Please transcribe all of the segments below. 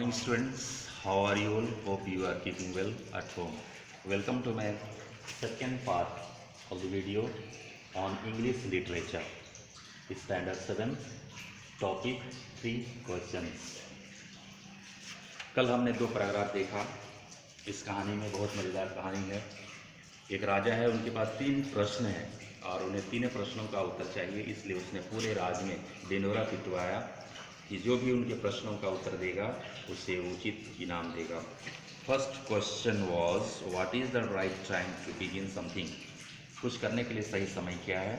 morning, students. How are you all? Hope you are keeping well at home. Welcome to my second part of the video on English literature. Standard 7, topic 3 questions. कल हमने 2 paragraph देखा। इस कहानी में बहुत मज़ेदार कहानी है। एक राजा है, उनके पास 3 प्रश्न हैं और उन्हें तीनों प्रश्नों का उत्तर चाहिए, इसलिए उसने पूरे राज्य में ढिंढोरा पिटवाया कि जो भी उनके प्रश्नों का उत्तर देगा उसे उचित इनाम देगा। First question was what is the right time to begin something. कुछ करने के लिए सही समय क्या है।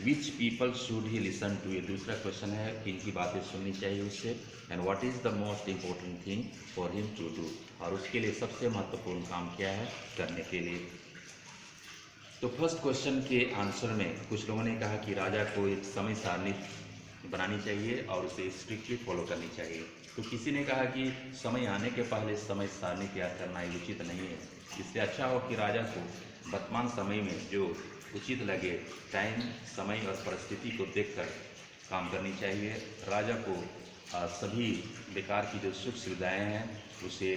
Which people should he listen to, ये दूसरा क्वेश्चन है, किन की बातें सुननी चाहिए उससे। And what is the most important thing for him to do, और उसके लिए सबसे महत्वपूर्ण काम क्या है करने के लिए। तो फर्स्ट क्वेश्चन के आंसर में कुछ लोगों ने कहा कि राजा को एक समय सारणी बनानी चाहिए और उसे स्ट्रिक्टली फॉलो करनी चाहिए। तो किसी ने कहा कि समय आने के पहले समय सारणी तैयार करना ही उचित नहीं है, इससे अच्छा हो कि राजा को वर्तमान समय में जो उचित लगे टाइम, समय और परिस्थिति को देखकर काम करनी चाहिए। राजा को सभी बेकार की जो सुख सुविधाएँ हैं उसे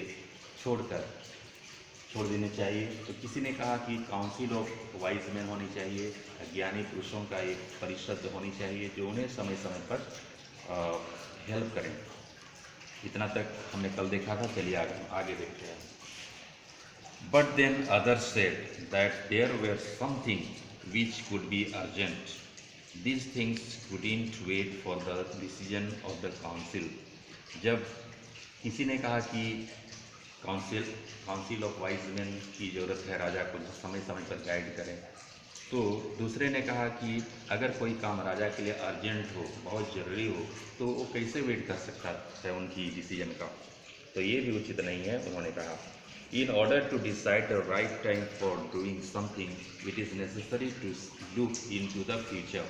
छोड़ देने चाहिए। तो किसी ने कहा कि काउंसिल ऑफ वाइज मैन होनी चाहिए, ज्ञानी पुरुषों का एक परिषद होनी चाहिए जो उन्हें समय समय पर हेल्प करें। इतना तक हमने कल देखा था। चलिए आगे देखते हैं। But then others said that there were something which could be urgent, these things couldn't wait for the decision of the council. जब किसी ने कहा कि काउंसिल ऑफ वाइज मैन की ज़रूरत है, राजा को समय समय पर गाइड करें, तो दूसरे ने कहा कि अगर कोई काम राजा के लिए अर्जेंट हो, बहुत ज़रूरी हो, तो वो कैसे वेट कर सकता है उनकी डिसीजन का। तो ये भी उचित नहीं है। उन्होंने कहा in order to decide the right time for doing something it is necessary to look in to the future.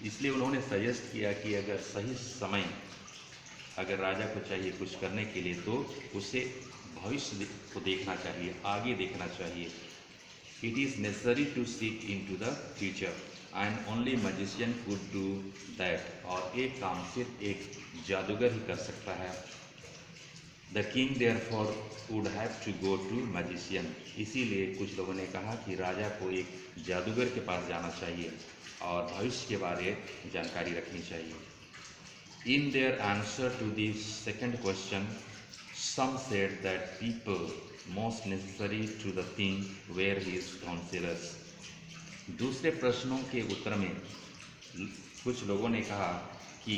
इसलिए उन्होंने सजेस्ट किया कि अगर सही समय अगर राजा को चाहिए कुछ करने के लिए तो उसे भविष्य को देखना चाहिए, आगे देखना चाहिए। It is necessary to seek in to the future and only magician could do that. और एक काम सिर्फ एक जादूगर ही कर सकता है। The king therefore would have to go to magician. इसीलिए कुछ लोगों ने कहा कि राजा को एक जादूगर के पास जाना चाहिए और भविष्य के बारे में जानकारी रखनी चाहिए। In their answer to the second question, some said that people most necessary to the thing were his counselors. दूसरे प्रश्नों के उत्तर में कुछ लोगों ने कहा कि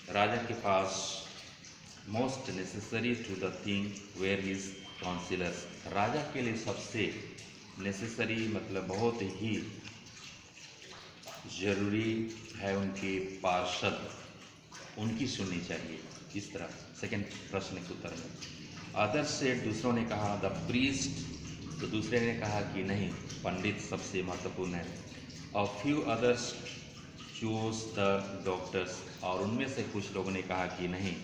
राजा के पास most necessary to the thing were his councillors, राजा के लिए सबसे नेसेसरी मतलब बहुत ही ज़रूरी है उनके पार्षद, उनकी सुननी चाहिए। इस तरह सेकंड प्रश्न के उत्तर में अदर से दूसरों ने कहा द प्रीस्ट, तो दूसरे ने कहा कि नहीं, पंडित सबसे महत्वपूर्ण है। A few others choose the doctors, और उनमें से कुछ लोगों ने कहा कि नहीं,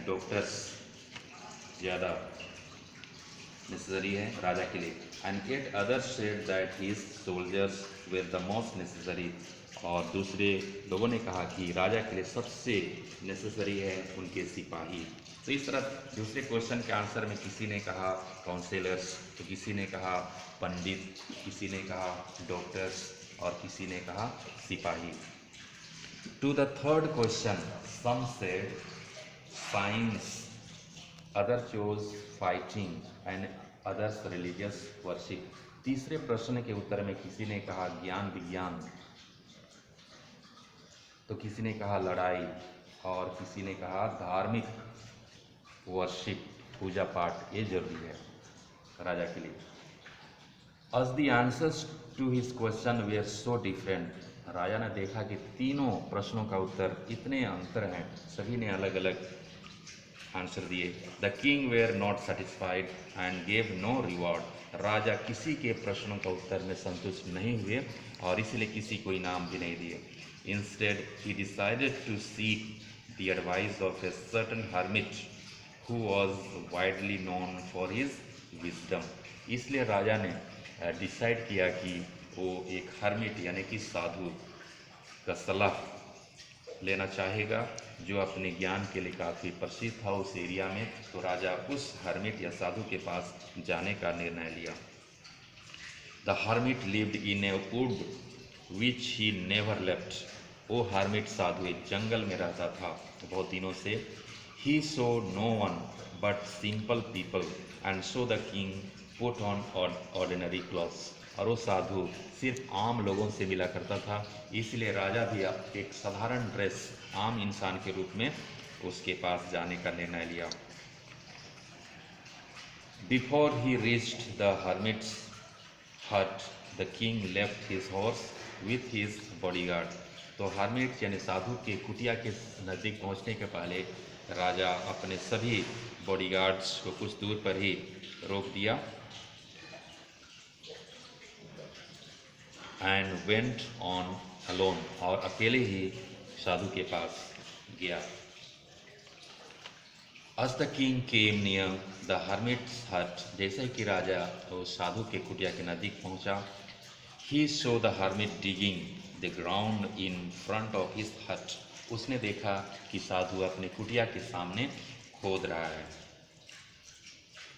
डॉक्टर्स ज़्यादा नेसेसरी है राजा के लिए। And at others said that his soldiers were the most necessary, और दूसरे लोगों ने कहा कि राजा के लिए सबसे नेसेसरी है उनके सिपाही। तो इस तरह दूसरे क्वेश्चन के आंसर में किसी ने कहा काउंसिलर्स, तो किसी ने कहा पंडित, किसी ने कहा डॉक्टर्स और किसी ने कहा सिपाही। To the third question some said science, other chose fighting and others religious worship. तीसरे प्रश्न के उत्तर में किसी ने कहा ज्ञान विज्ञान, तो किसी ने कहा लड़ाई और किसी ने कहा धार्मिक वर्शिप, पूजा पाठ, ये जरूरी है राजा के लिए। As the answers to his question were so different, राजा ने देखा कि तीनों प्रश्नों का उत्तर इतने अंतर हैं, सभी ने अलग अलग आंसर दिए। The king were not satisfied and gave no reward. राजा किसी के प्रश्नों का उत्तर में संतुष्ट नहीं हुए और इसलिए किसी को इनाम भी नहीं दिए। Instead, he decided to seek the advice of a certain hermit who was widely known for his wisdom. इसलिए राजा ने डिसाइड किया कि वो एक हर्मिट यानी कि साधु का सलाह लेना चाहेगा जो अपने ज्ञान के लिए काफ़ी प्रसिद्ध था उस एरिया में। तो राजा उस हर्मिट या साधु के पास जाने का निर्णय लिया। The hermit lived in a wood which he never left. वो हर्मिट साधु एक जंगल में रहता था बहुत दिनों से। He saw no one but simple people and so the king put on ordinary clothes. और वो साधु सिर्फ आम लोगों से मिला करता था, इसलिए राजा भी एक साधारण ड्रेस आम इंसान के रूप में उसके पास जाने का निर्णय लिया। Before he reached the hermit's hut the king left his horse with his bodyguard. तो हर्मिट यानी साधु के कुटिया के नज़दीक पहुंचने के पहले राजा अपने सभी बॉडीगार्ड्स को कुछ दूर पर ही रोक दिया एंड वेंट ऑन अलोन, और अकेले ही साधु के पास गया। As the king came near the hermit's hut, जैसे कि राजा उस साधु के कुटिया के नज़दीक पहुंचा, he saw the hermit digging the ground in front of his hut. उसने देखा कि साधु अपने कुटिया के सामने खोद रहा है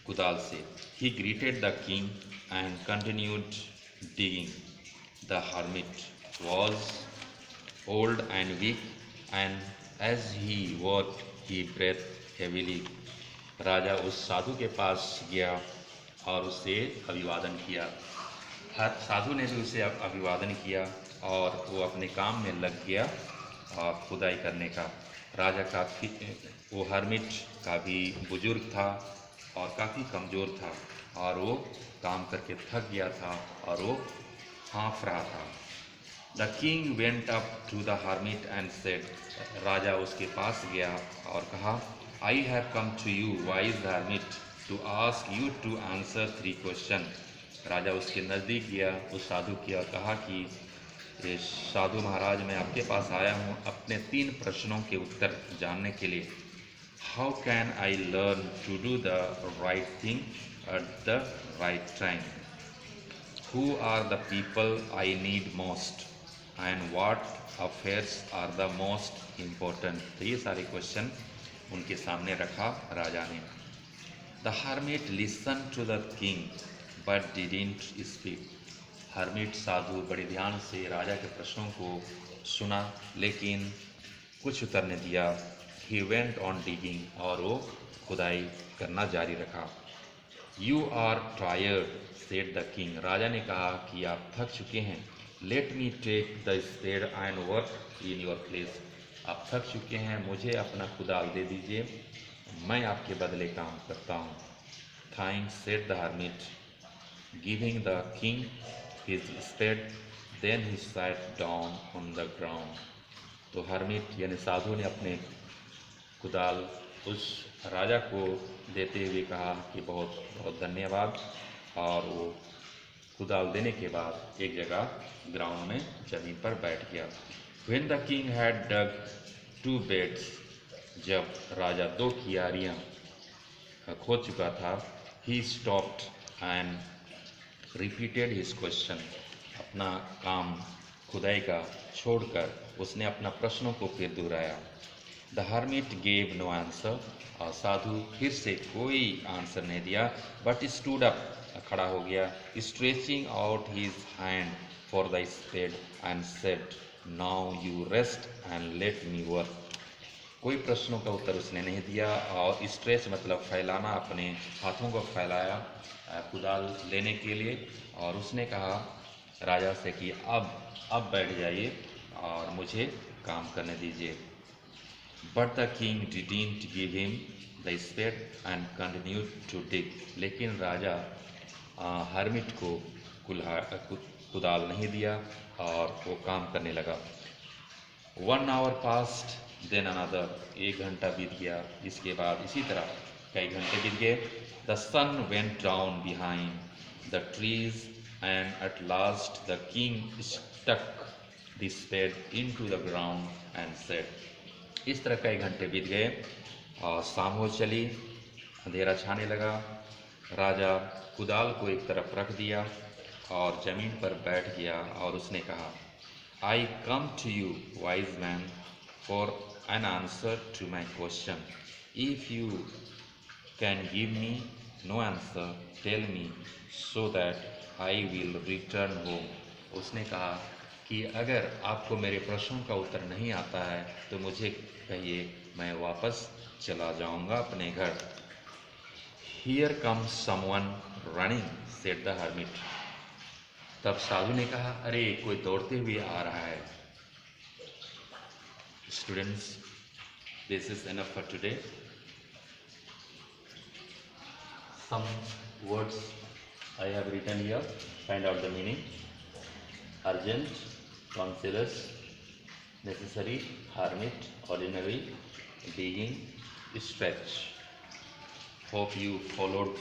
कुदाल से। He greeted the king and continued digging. The hermit was old and weak, and as he worked, he breathed heavily. राजा उस साधु के पास गया और उससे अभिवादन किया। हर साधु ने भी उसे अभिवादन किया और वो अपने काम में लग गया और खुदाई करने का। राजा काफ़ी वो हर्मिट काफ़ी बुजुर्ग था और काफ़ी कमज़ोर था और वो काम करके थक गया था और वो हाँफ रहा था। The king went up to the hermit and said, राजा उसके पास गया और कहा, I have come to you, wise hermit, to ask you to answer 3 questions. राजा उसके नज़दीक गया उस साधु की और कहा कि ये साधु महाराज, मैं आपके पास आया हूँ अपने 3 प्रश्नों के उत्तर जानने के लिए। How can I learn to do the right thing at the right time? Who are the people I need most? And what affairs are the most important? तो ये सारे क्वेश्चन उनके सामने रखा राजा ने। The hermit listen to the king but didn't speak. Hermit साधु बड़े ध्यान से राजा के प्रश्नों को सुना लेकिन कुछ उत्तर नहीं दिया। ही वेंट ऑन डिगिंग, और वो खुदाई करना जारी रखा। You are tired said the king. राजा ने कहा कि आप थक चुके हैं। Let me take the spade and work in your place. आप थक चुके हैं, मुझे अपना कुदाल दे दीजिए, मैं आपके बदले काम करता हूँ। Thanks said the hermit, giving the king his spade, then he sat down on the ground. तो हर्मिट यानी साधु ने अपने कुदाल उस राजा को देते हुए कहा कि बहुत बहुत धन्यवाद, और वो कुदाल देने के बाद एक जगह ग्राउंड में जमीन पर बैठ गया। When the king had dug 2 beds, जब राजा 2 कियारियाँ खोद चुका था, he stopped and repeated his question. अपना काम खुदाई का छोड़कर उसने अपना प्रश्नों को फिर दोहराया। The hermit gave no answer. और साधु फिर से कोई आंसर नहीं दिया, but stood up, खड़ा हो गया, stretching out his hand for the spade and said, Now you rest and let me work. कोई प्रश्नों का उत्तर उसने नहीं दिया और स्ट्रेच मतलब फैलाना, अपने हाथों को फैलाया कुदाल लेने के लिए, और उसने कहा राजा से कि अब बैठ जाइए और मुझे काम करने दीजिए। But the king didn't give him the spade and continued to dig. लेकिन राजा हर्मिट को कुदाल नहीं दिया और वो काम करने लगा। 1 hour passed, then another. 1 घंटा बीत गया, इसके बाद इसी तरह कई घंटे बीत गए। The sun went down behind the trees and at last the king stuck the spade into the ground and said, इस तरह कई घंटे बीत गए और शाम हो चली, अंधेरा छाने लगा। राजा कुदाल को एक तरफ रख दिया और ज़मीन पर बैठ गया और उसने कहा, I come to you, wise man, for an answer to my question. If you can give me no answer, tell me so that I will return home. उसने कहा कि अगर आपको मेरे प्रश्नों का उत्तर नहीं आता है तो मुझे कहिए, मैं वापस चला जाऊंगा अपने घर. Here comes someone running, said the hermit. तब साधु ने कहा, अरे कोई दौड़ते हुए आ रहा है. Students, this is enough for today. Some words I have written here. Find out the meaning. Urgent, conscious, necessary, hermit, ordinary, being, stretch. Hope you followed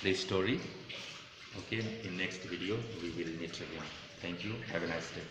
the story. Okay, in next video we will meet again. Thank you. Have a nice day.